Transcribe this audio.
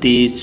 30